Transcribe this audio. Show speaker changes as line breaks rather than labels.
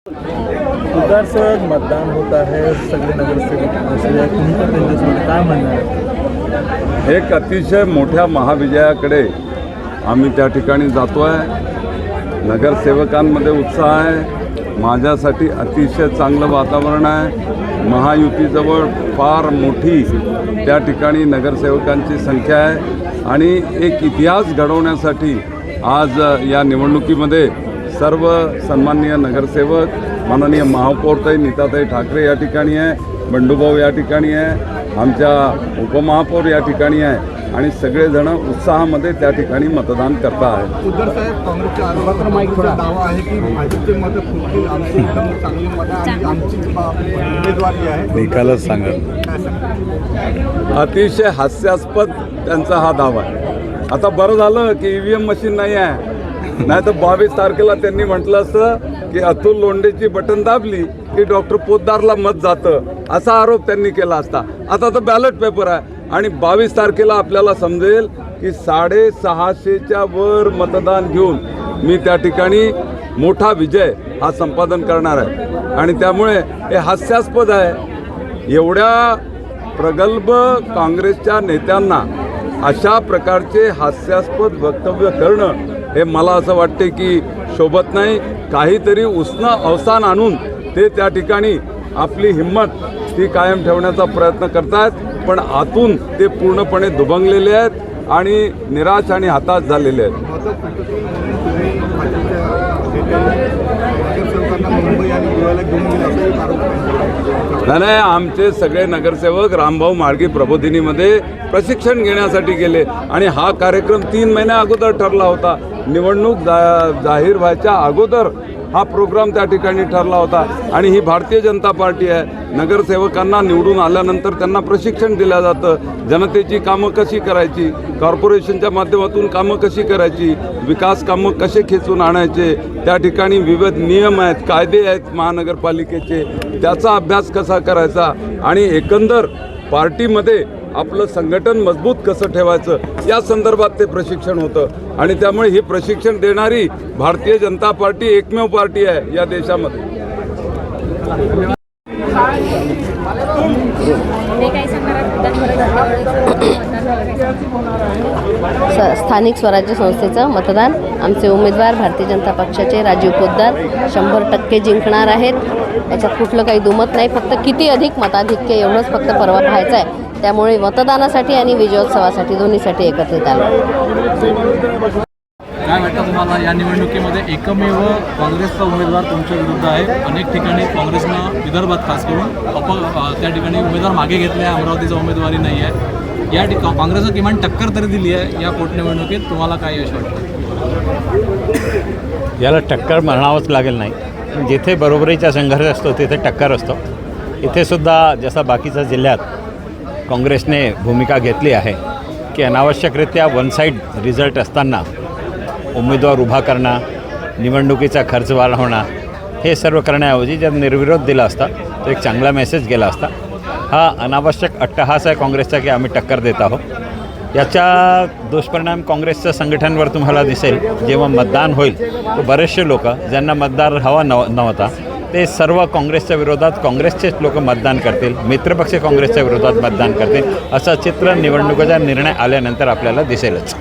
उदारसर मतदान होता है, सगळे नगरसेवक तुम्ही पण त्यांच्यासोबत काय म्हणणार आहे?
एक अतिशय मोठ्या महाविजयाकडे आम्ही त्या ठिकाणी जातो आहे. नगरसेवकांमध्ये उत्साह आहे. माझ्यासाठी अतिशय चांगलं वातावरण आहे. महायुतीजवळ फार मोठी त्या ठिकाणी नगरसेवकांची संख्या आहे आणि एक इतिहास घडवण्यासाठी आज या निवडणुकीमध्ये सर्व सन्माननीय नगरसेवक माननीय महापौरताई नीताताई ठाकरे या ठिकाणी आहे, बंडूभाऊ या ठिकाणी आहे, आमच्या उपमहापौर या ठिकाणी आहे आणि सगळेजण उत्साहामध्ये त्या ठिकाणी मतदान करता आहेत.
उद्धव साहेब, काँग्रेसच्या आरोपाचा दावा आहे की भाजपचे मतं फुटतील, आमची एकदम चांगली मतं आणि आमची उमेदवारी आहे.
निकालच सांगा. अतिशय हास्यास्पद त्यांचा हा दावा आहे. आता बरं झालं की EVM मशीन नाही आहे, नाही तर 22 तारखेला त्यांनी म्हटलं असतं की अतुल लोंढेची बटन दाबली की डॉक्टर पोद्दारला मत जातं, असा आरोप त्यांनी केला असता. आता तर बॅलेट पेपर आहे आणि 22 तारखेला आपल्याला समजेल की 650च्या वर मतदान घेऊन मी त्या ठिकाणी मोठा विजय हा संपादन करणार आहे. आणि त्यामुळे हे हास्यास्पद आहे. एवढ्या प्रगल्भ काँग्रेसच्या नेत्यांना अशा प्रकारचे हास्यास्पद वक्तव्य करणं हे मला असं वाटते की शोभत नाही. काहीतरी उष्ण अवसान आणून ते त्या ठिकाणी आपली हिंमत ती कायम ठेवण्याचा प्रयत्न करतात, पण आतून ते पूर्णपणे दुभंगलेले आहेत आणि निराश आणि हताश झालेले आहेत. नाही, आमचे सगळे नगरसेवक रामभाऊ म्हाळगी प्रबोधिनीमध्ये प्रशिक्षण घेण्यासाठी गेले आणि हा कार्यक्रम 3 महिन्या अगोदर ठरला होता. निवडणूक जाहीर व्हायच्या अगोदर हा प्रोग्राम त्या ठिकाणी ठरला होता आणि ही भारतीय जनता पार्टी आहे. नगरसेवकांना निवडून आल्यानंतर त्यांना प्रशिक्षण दिलं जातं. जनतेची कामं कशी करायची, कॉर्पोरेशनच्या माध्यमातून कामं कशी करायची, विकास कामं कसे खेचून आणायचे, त्या ठिकाणी विविध नियम आहेत, कायदे आहेत महानगरपालिकेचे, त्याचा अभ्यास कसा करायचा आणि एकंदर पार्टीमध्ये आपलं संघटन मजबूत कसं ठेवायचं या संदर्भात ते प्रशिक्षण होतं. आणि त्यामुळे हे प्रशिक्षण देणारी भारतीय जनता पार्टी एकमेव पार्टी आहे या देशामध्ये.
स्थानिक स्वराज्य संस्थेचं मतदान आमचे उमेदवार भारतीय जनता पक्षाचे राजीव पोद्दार 100% जिंकणार आहेत. याच्यात कुठलं काही दुमत नाही. फक्त किती अधिक मताधिक्य एवढंच फक्त परवा पाहायचं आहे. त्यामुळे मतदानासाठी आणि विजयोत्सवासाठी दोन्हीसाठी एकत्रित आलो.
काय वाटतं तुम्हाला या निवडणुकीमध्ये एकमेव काँग्रेसचा उमेदवार तुमच्या विरुद्ध आहे? अनेक ठिकाणी काँग्रेसनं विदर्भात खास करून त्या ठिकाणी उमेदवार मागे घेतले आहे, अमरावतीचा उमेदवारी नाही आहे. या ठिकाणी काँग्रेसनं किमान टक्कर तरी दिली आहे. या पोटनिवडणुकीत तुम्हाला काय यश वाटतं?
याला टक्कर म्हणावंच लागेल नाही. जिथे बरोबरीचा संघर्ष असतो तिथे टक्कर असतो. इथेसुद्धा जसा बाकीच्या जिल्ह्यात काँग्रेसने भूमिका घेतली आहे की अनावश्यकरित्या वन साईड रिझल्ट असताना उमेदवार उभा करणं, निवडणुकीचा खर्च वाढवणं, हे सर्व करण्याऐवजी जर निर्विरोध दिला असता तर एक चांगला मेसेज गेला असता. हा अनावश्यक अट्टहास आहे काँग्रेसचा की आम्ही टक्कर देत आहोत. याचा दुष्परिणाम काँग्रेसच्या संघटनांवर तुम्हाला दिसेल. जेव्हा मतदान होईल तर बरेचसे लोक ज्यांना मतदार हवा नव्हता ते सर्व काँग्रेसच्या विरोधात काँग्रेसचेच लोक मतदान करतील, मित्रपक्ष काँग्रेसच्या विरोधात मतदान करतील. असं चित्र निवडणुकीचा निर्णय आल्यानंतर आपल्याला दिसेलच.